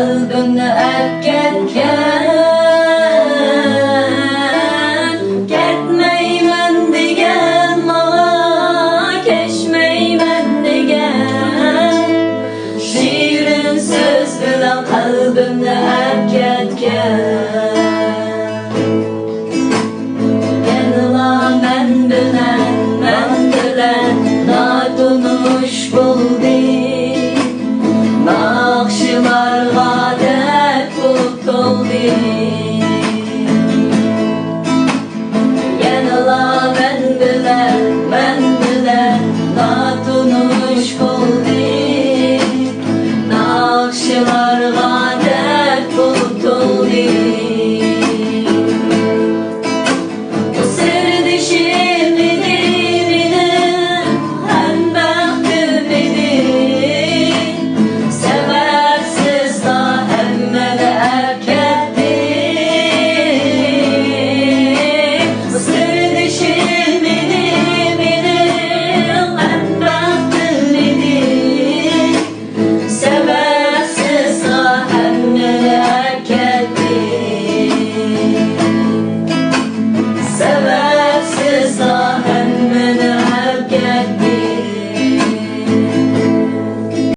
kalbimni əpkətken, ketmeymen degen mala, keşmeymen degen. Şirin söz bilen kalbimni əpketken, yanıla men bilen natunuş buldi. Nakşılarga dert bulup doldi. Yanıla men bilen natunuş buldi. Nakşılarga